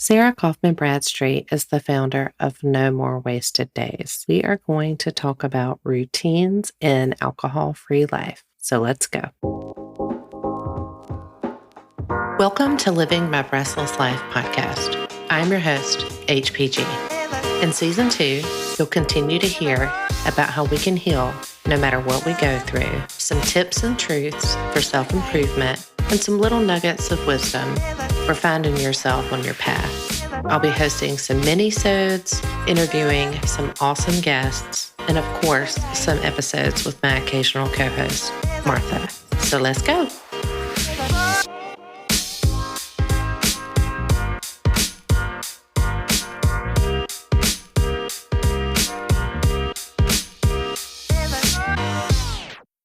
Sara Kaufman-Bradstreet is the founder of No More Wasted Days. We are going to talk about routines in alcohol-free life. So let's go. Welcome to Living My Restless Life podcast. I'm your host, HPG. In season 2, you'll continue to hear about how we can heal no matter what we go through, some tips and truths for self-improvement, and some little nuggets of wisdom for finding yourself on your path. I'll be hosting some mini-sodes, interviewing some awesome guests, and of course, some episodes with my occasional co-host, Martha. So let's go.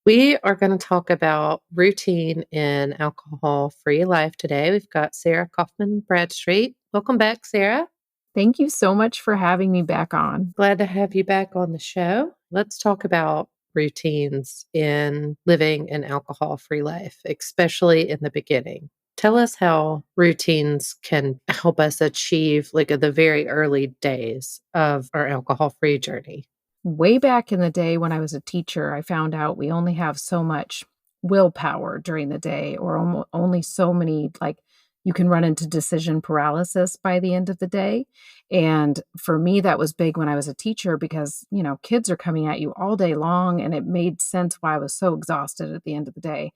We are going to talk about routine in alcohol-free life today. We've got Sara Kaufman-Bradstreet. Welcome back, Sara. Thank you so much for having me back on. Glad to have you back on the show. Let's talk about routines in living an alcohol-free life, especially in the beginning. Tell us how routines can help us achieve the very early days of our alcohol-free journey. Way back in the day when I was a teacher, I found out we only have so much willpower during the day, or only so many, you can run into decision paralysis by the end of the day. And for me, that was big when I was a teacher because, kids are coming at you all day long, and it made sense why I was so exhausted at the end of the day.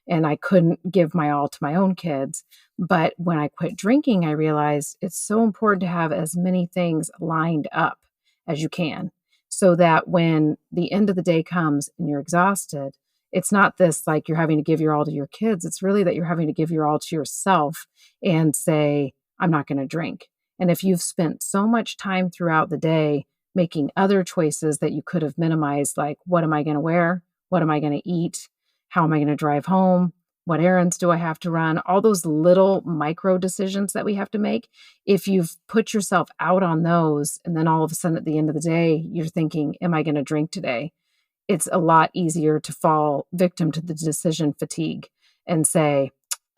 And I couldn't give my all to my own kids. But when I quit drinking, I realized it's so important to have as many things lined up as you can, so that when the end of the day comes and you're exhausted, it's not this like you're having to give your all to your kids. It's really that you're having to give your all to yourself and say, I'm not going to drink. And if you've spent so much time throughout the day making other choices that you could have minimized, like what am I going to wear? What am I going to eat? How am I going to drive home? What errands do I have to run? All those little micro decisions that we have to make. If you've put yourself out on those, and then all of a sudden at the end of the day, you're thinking, am I going to drink today? It's a lot easier to fall victim to the decision fatigue and say,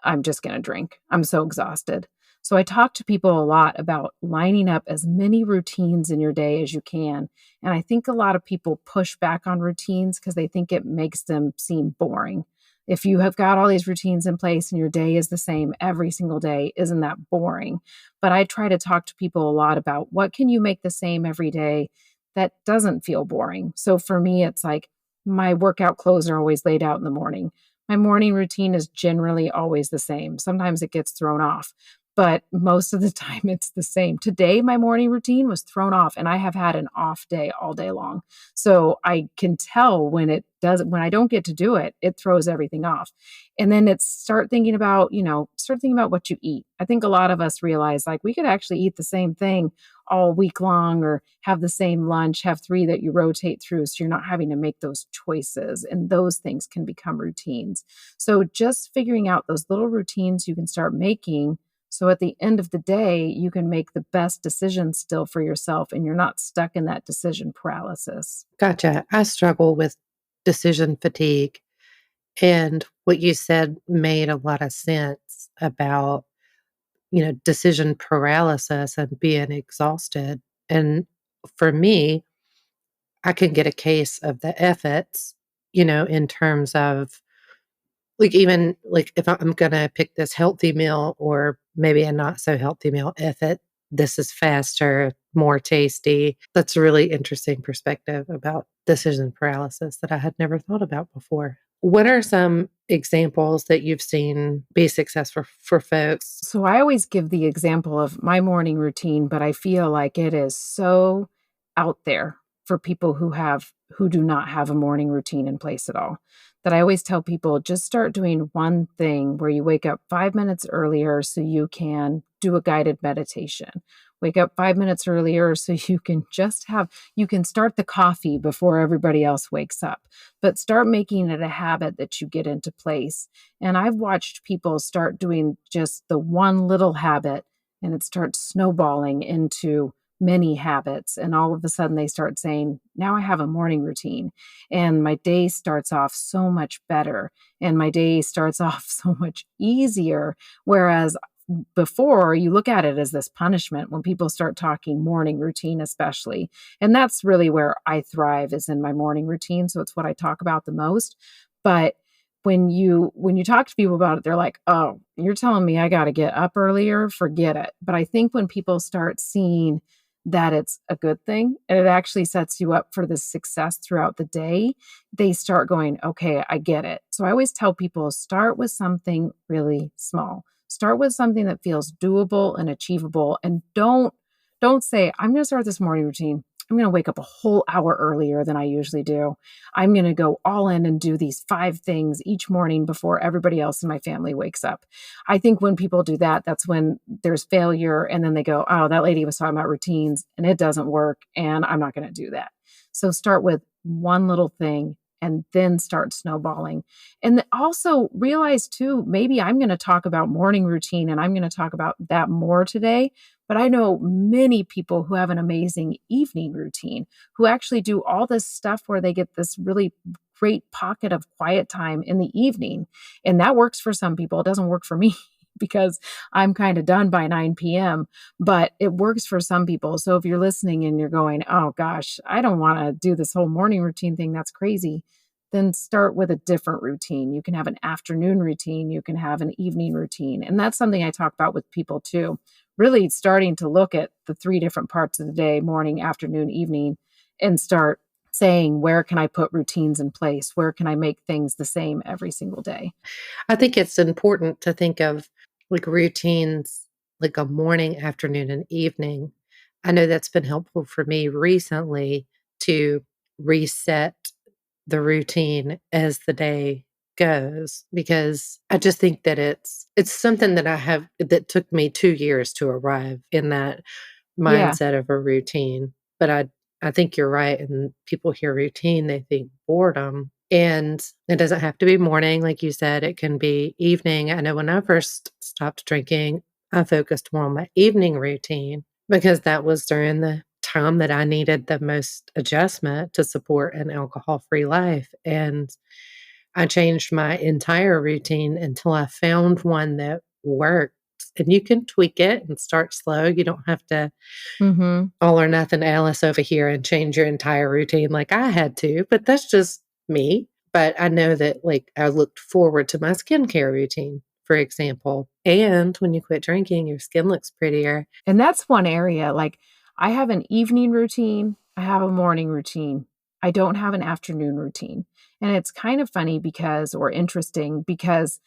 I'm just going to drink. I'm so exhausted. So I talk to people a lot about lining up as many routines in your day as you can. And I think a lot of people push back on routines because they think it makes them seem boring. If you have got all these routines in place and your day is the same every single day, isn't that boring? But I try to talk to people a lot about what can you make the same every day that doesn't feel boring. So for me, it's like my workout clothes are always laid out in the morning. My morning routine is generally always the same. Sometimes it gets thrown off, but most of the time it's the same. Today, my morning routine was thrown off, and I have had an off day all day long. So I can tell when I don't get to do it, it throws everything off. And then it's start thinking about what you eat. I think a lot of us realize we could actually eat the same thing all week long, or have the same lunch, have 3 that you rotate through. So you're not having to make those choices, and those things can become routines. So just figuring out those little routines you can start making. So at the end of the day, you can make the best decisions still for yourself, and you're not stuck in that decision paralysis. Gotcha. I struggle with decision fatigue. And what you said made a lot of sense about, decision paralysis and being exhausted. And for me, I can get a case of the efforts, in terms of even if I'm going to pick this healthy meal or maybe a not so healthy meal, this is faster, more tasty. That's a really interesting perspective about decision paralysis that I had never thought about before. What are some examples that you've seen be successful for folks? So I always give the example of my morning routine, but I feel like it is so out there for people who do not have a morning routine in place at all, that I always tell people just start doing one thing where you wake up 5 minutes earlier so you can do a guided meditation. Wake up 5 minutes earlier so you can you can start the coffee before everybody else wakes up, but start making it a habit that you get into place. And I've watched people start doing just the one little habit, and it starts snowballing into many habits. And all of a sudden they start saying, now I have a morning routine, and my day starts off so much better, and my day starts off so much easier. Whereas before, you look at it as this punishment when people start talking morning routine, especially. And that's really where I thrive, is in my morning routine. So it's what I talk about the most. But when you talk to people about it, they're like, "Oh, you're telling me I got to get up earlier? Forget it." But I think when people start seeing that it's a good thing and it actually sets you up for this success throughout the day, they start going, "Okay, I get it." So I always tell people, start with something really small. Start with something that feels doable and achievable, and don't say, "I'm going to start this morning routine. I'm going to wake up a whole hour earlier than I usually do. I'm going to go all in and do these 5 things each morning before everybody else in my family wakes up." I think when people do that, that's when there's failure. And then they go, "Oh, that lady was talking about routines and it doesn't work. And I'm not going to do that." So start with one little thing and then start snowballing. And also realize too, maybe I'm going to talk about morning routine and I'm going to talk about that more today. But I know many people who have an amazing evening routine, who actually do all this stuff where they get this really great pocket of quiet time in the evening. And that works for some people. It doesn't work for me because I'm kind of done by 9 p.m., but it works for some people. So if you're listening and you're going, "Oh gosh, I don't want to do this whole morning routine thing, that's crazy," then start with a different routine. You can have an afternoon routine, you can have an evening routine. And that's something I talk about with people too. Really starting to look at the 3 different parts of the day, morning, afternoon, evening, and start saying, where can I put routines in place? Where can I make things the same every single day? I think it's important to think of like routines, like a morning, afternoon, and evening. I know that's been helpful for me recently to reset the routine as the day goes, because I just think that it's something that that took me 2 years to arrive in that Yeah. mindset of a routine. But I think you're right, and people hear routine, they think boredom, and it doesn't have to be morning, like you said, it can be evening. I know when I first stopped drinking, I focused more on my evening routine because that was during the time that I needed the most adjustment to support an alcohol-free life, and I changed my entire routine until I found one that worked. And you can tweak it and start slow. You don't have to Mhm. all or nothing Alice over here and change your entire routine like I had to, but that's just me. But I know that like I looked forward to my skincare routine, for example. And when you quit drinking, your skin looks prettier. And that's one area, like, I have an evening routine, I have a morning routine. I don't have an afternoon routine. And it's kind of funny because, or interesting because,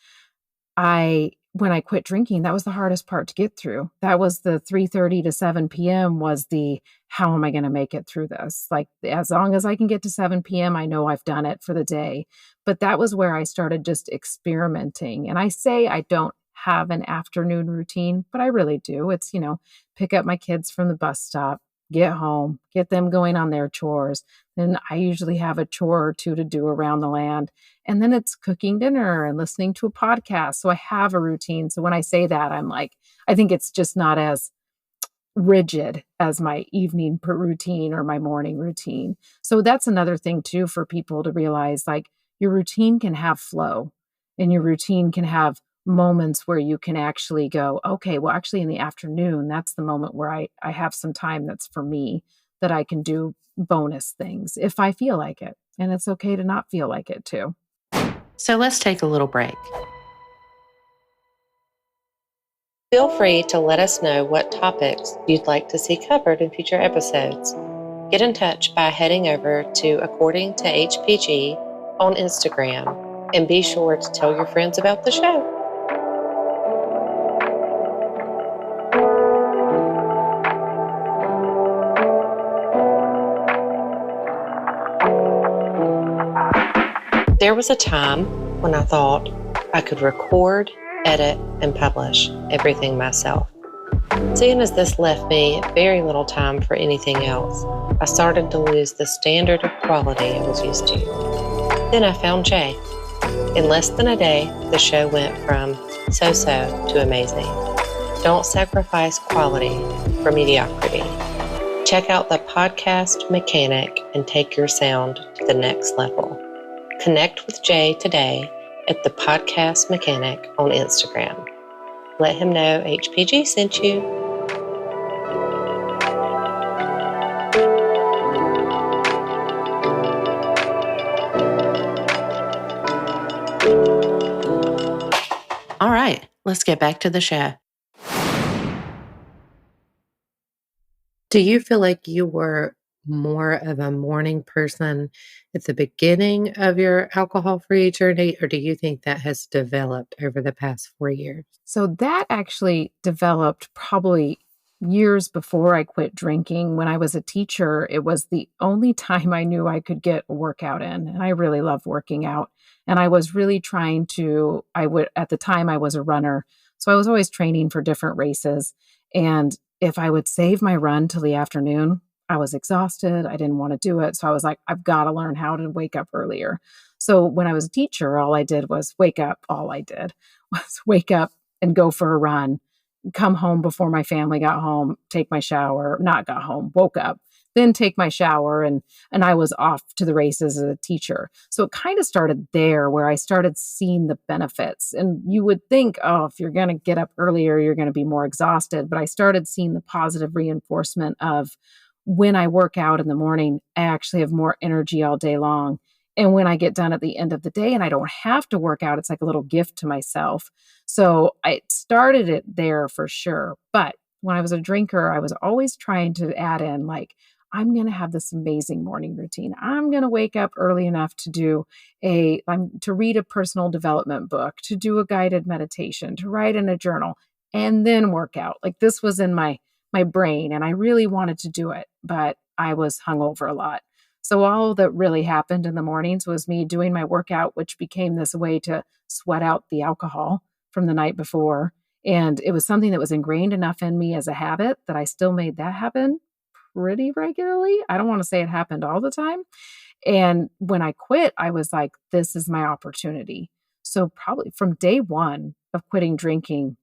I when I quit drinking, that was the hardest part to get through. That was the 3:30 to 7 PM was the, "How am I gonna make it through this?" Like, as long as I can get to 7 PM, I know I've done it for the day. But that was where I started just experimenting, and I say I don't have an afternoon routine, but I really do. It's, pick up my kids from the bus stop, get home, get them going on their chores, then I usually have a chore or 2 to do around the land, and then it's cooking dinner and listening to a podcast, so I have a routine, so when I say that, I'm like, I think it's just not as rigid as my evening routine or my morning routine. So that's another thing too for people to realize, like, your routine can have flow and your routine can have moments where you can actually go, "Okay, well, actually in the afternoon, that's the moment where I have some time that's for me, that I can do bonus things if I feel like it." And it's okay to not feel like it too. So let's take a little break. Feel free to let us know what topics you'd like to see covered in future episodes. Get in touch by heading over to According to HPG on Instagram, and be sure to tell your friends about the show. There was a time when I thought I could record, edit, and publish everything myself. Seeing as this left me very little time for anything else, I started to lose the standard of quality I was used to. Then I found Jay. In less than a day, the show went from so-so to amazing. Don't sacrifice quality for mediocrity. Check out the Podcast Mechanic and take your sound to the next level. Connect with Jay today at the Podcast Mechanic on Instagram. Let him know HPG sent you. All right, let's get back to the show. Do you feel like you were more of a morning person at the beginning of your alcohol-free journey, or do you think that has developed over the past 4 years? So that actually developed probably years before I quit drinking. When I was a teacher, it was the only time I knew I could get a workout in, and I really love working out. And I was really trying to I would at the time I was a runner, so I was always training for different races, and if I would save my run till the afternoon, I was exhausted, I didn't wanna do it, so I was like, "I've gotta learn how to wake up earlier." So when I was a teacher, all I did was wake up, all I did was wake up and go for a run, come home before my family got home, take my shower, not got home, woke up, then take my shower and I was off to the races as a teacher. So it kind of started there where I started seeing the benefits. And you would think, oh, if you're going to get up earlier, you're going to be more exhausted, but I started seeing the positive reinforcement of when I work out in the morning, I actually have more energy all day long. And when I get done at the end of the day and I don't have to work out, it's like a little gift to myself. So I started it there for sure. But when I was a drinker, I was always trying to add in, like, I'm going to have this amazing morning routine. I'm going to wake up early enough to to read a personal development book, to do a guided meditation, to write in a journal, and then work out. Like this was in my brain, and I really wanted to do it, but I was hungover a lot. So all that really happened in the mornings was me doing my workout, which became this way to sweat out the alcohol from the night before. And it was something that was ingrained enough in me as a habit that I still made that happen pretty regularly. I don't want to say it happened all the time. And when I quit, I was like, this is my opportunity. So, probably from day one of quitting drinking,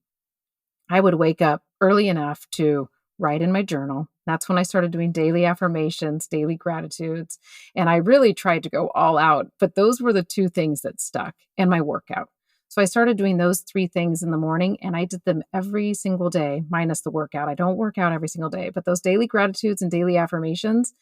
I would wake up early enough to write in my journal. That's when I started doing daily affirmations, daily gratitudes, and I really tried to go all out, but those were the 2 things that stuck, and my workout. So I started doing those 3 things in the morning, and I did them every single day, minus the workout. I don't work out every single day, but those daily gratitudes and daily affirmations,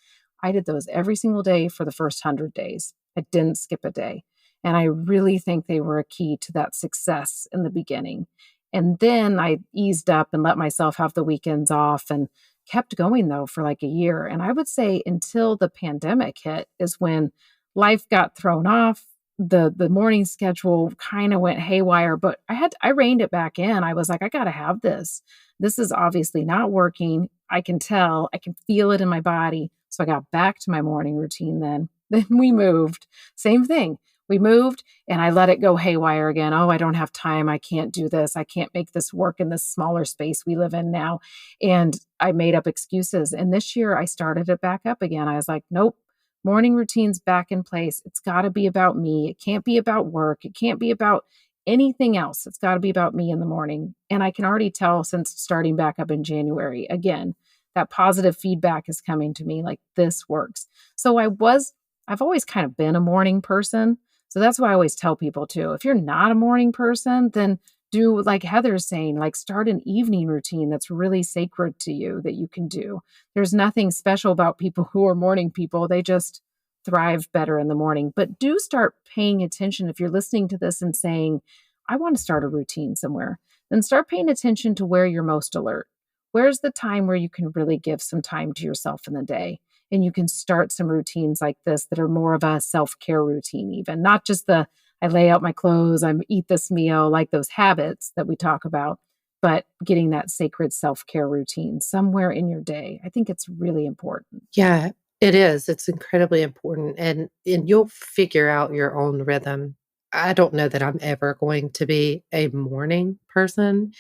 I did those every single day for the first 100 days. I didn't skip a day, and I really think they were a key to that success in the beginning. And then I eased up and let myself have the weekends off and kept going though for like a year. And I would say until the pandemic hit is when life got thrown off. The morning schedule kind of went haywire, but I reined it back in. I was like, I gotta have this. This is obviously not working. I can tell, I can feel it in my body. So I got back to my morning routine then. Then we moved. Same thing. We moved and I let it go haywire again. Oh, I don't have time. I can't do this. I can't make this work in this smaller space we live in now. And I made up excuses. And this year I started it back up again. I was like, nope, morning routine's back in place. It's got to be about me. It can't be about work. It can't be about anything else. It's got to be about me in the morning. And I can already tell since starting back up in January, again, that positive feedback is coming to me like this works. So I've always kind of been a morning person. So that's why I always tell people too, if you're not a morning person, then do like Heather's saying, like start an evening routine that's really sacred to you that you can do. There's nothing special about people who are morning people. They just thrive better in the morning. But do start paying attention if you're listening to this and saying, I want to start a routine somewhere, then start paying attention to where you're most alert. Where's the time where you can really give some time to yourself in the day? And you can start some routines like this that are more of a self-care routine, even not just the I lay out my clothes, I eat this meal, like those habits that we talk about, but getting that sacred self-care routine somewhere in your day. I think it's really important. Yeah, it is. It's incredibly important, and you'll figure out your own rhythm. I don't know that I'm ever going to be a morning person,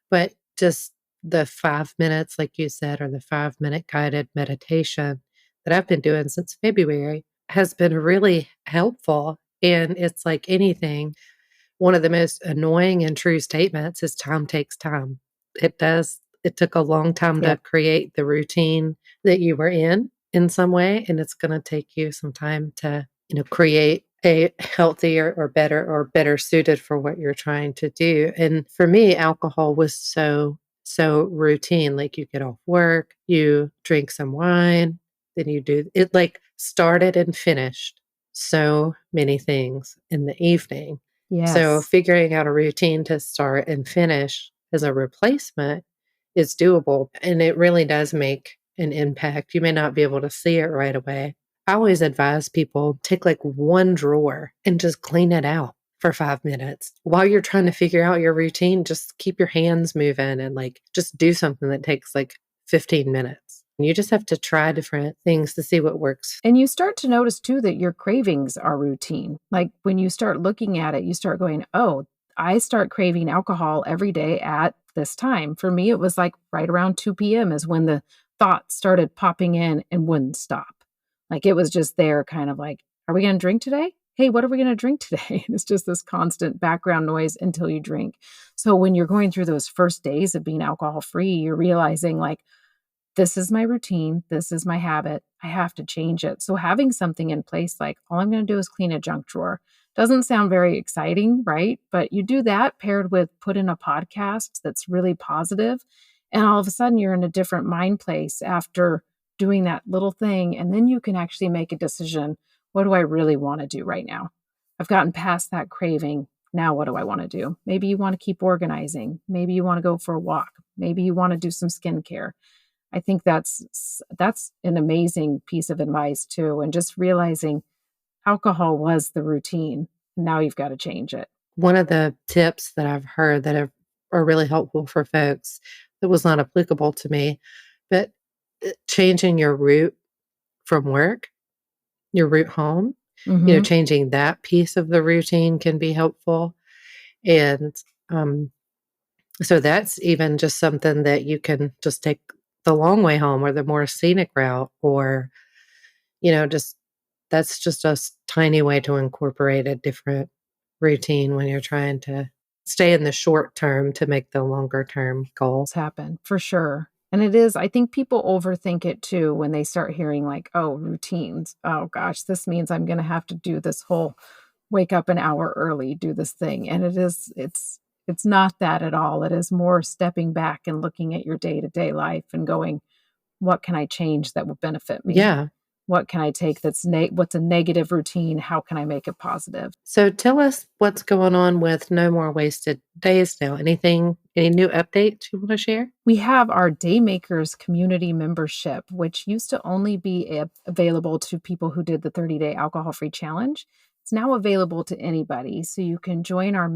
but just the 5 minutes, like you said, or the 5-minute guided meditation that I've been doing since February has been really helpful. And it's like anything, one of the most annoying and true statements is time takes time. It does. It took a long time to Yep. create the routine that you were in some way, and it's gonna take you some time to, create a healthier or better suited for what you're trying to do. And for me, alcohol was so routine. Like you get off work, you drink some wine, then you do it, like started and finished so many things in the evening. So Yes. figuring out a routine to start and finish as a replacement is doable, and it really does make an impact. You may not be able to see it right away. I always advise people take like one drawer and just clean it out for 5 minutes. While you're trying to figure out your routine, just keep your hands moving and like just do something that takes like 15 minutes. You just have to try different things to see what works. And you start to notice too that your cravings are routine. Like when you start looking at it, you start going, oh, I start craving alcohol every day at this time. For me, it was like right around 2 p.m. is when the thoughts started popping in and wouldn't stop. Like it was just there, kind of like, are we going to drink today? Hey, what are we going to drink today? And it's just this constant background noise until you drink. So when you're going through those first days of being alcohol free, you're realizing like, this is my routine. This is my habit. I have to change it. So having something in place, like all I'm going to do is clean a junk drawer, doesn't sound very exciting, right? But you do that paired with put in a podcast that's really positive, and all of a sudden you're in a different mind place after doing that little thing. And then you can actually make a decision. What do I really want to do right now? I've gotten past that craving. Now, what do I want to do? Maybe you want to keep organizing. Maybe you want to go for a walk. Maybe you want to do some skincare. I think that's an amazing piece of advice too, and just realizing alcohol was the routine. Now you've got to change it. One of the tips that I've heard are really helpful for folks that was not applicable to me, but changing your route from work, your route home, Mhm. changing that piece of the routine can be helpful. And so that's even just something that you can just take the long way home or the more scenic route, or, just that's just a tiny way to incorporate a different routine when you're trying to stay in the short term to make the longer term goal. Happen for sure. And it is, I think people overthink it too when they start hearing like, oh, routines. Oh gosh, this means I'm going to have to do this whole wake up an hour early, do this thing. And it's not that at all. It is more stepping back and looking at your day-to-day life and going, what can I change that will benefit me? Yeah. What can I take that's what's a negative routine? How can I make it positive? So tell us what's going on with No More Wasted Days now. Any new updates you want to share? We have our Daymakers community membership, which used to only be available to people who did the 30-day alcohol-free challenge. It's now available to anybody. So you can join our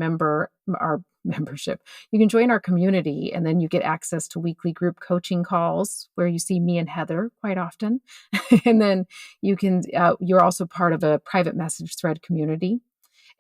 membership. You can join our community, and then you get access to weekly group coaching calls where you see me and Heather quite often. And then you're also part of a private message thread community.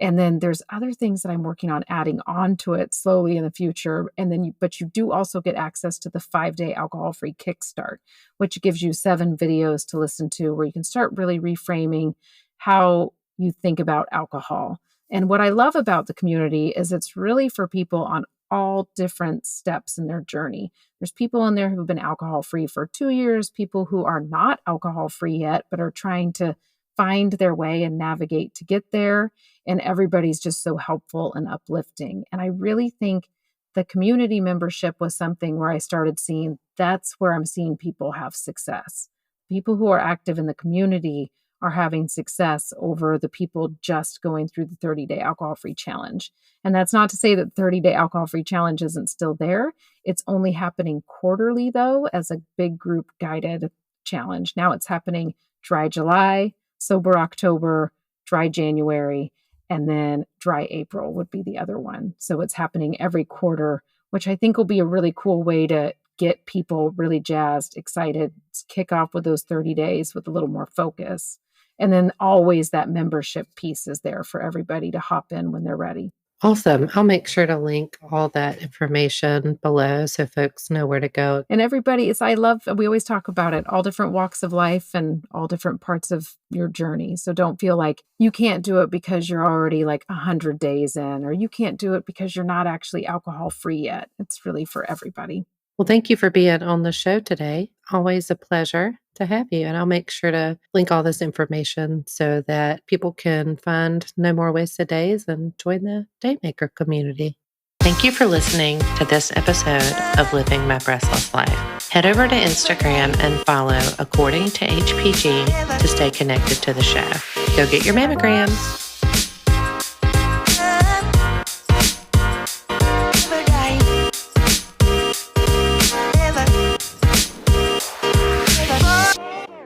And then there's other things that I'm working on adding on to it slowly in the future. And then but you do also get access to the 5-day alcohol-free kickstart, which gives you 7 videos to listen to where you can start really reframing how you think about alcohol. And what I love about the community is it's really for people on all different steps in their journey. There's people in there who've been alcohol free for 2 years, people who are not alcohol free yet, but are trying to find their way and navigate to get there, and everybody's just so helpful and uplifting. And I really think the community membership was something where I started seeing that's where I'm seeing people have success. People who are active in the community are having success over the people just going through the 30-day alcohol-free challenge. And that's not to say that 30-day alcohol-free challenge isn't still there. It's only happening quarterly, though, as a big group guided challenge. Now it's happening dry July, sober October, dry January, and then dry April would be the other one. So it's happening every quarter, which I think will be a really cool way to get people really jazzed, excited, kick off with those 30 days with a little more focus. And then always that membership piece is there for everybody to hop in when they're ready. Awesome. I'll make sure to link all that information below so folks know where to go. And everybody, we always talk about it, all different walks of life and all different parts of your journey. So don't feel like you can't do it because you're already like 100 days in, or you can't do it because you're not actually alcohol free yet. It's really for everybody. Well, thank you for being on the show today. always a pleasure to have you. And I'll make sure to link all this information so that people can find no more wasted days and join the Daymaker community. Thank you for listening to this episode of Living My Breathless Life. Head over to Instagram and follow According to HPG to stay connected to the show. Go get your mammograms.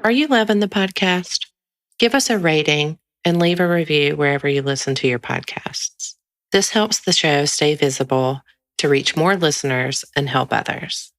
Are you loving the podcast? Give us a rating and leave a review wherever you listen to your podcasts. This helps the show stay visible to reach more listeners and help others.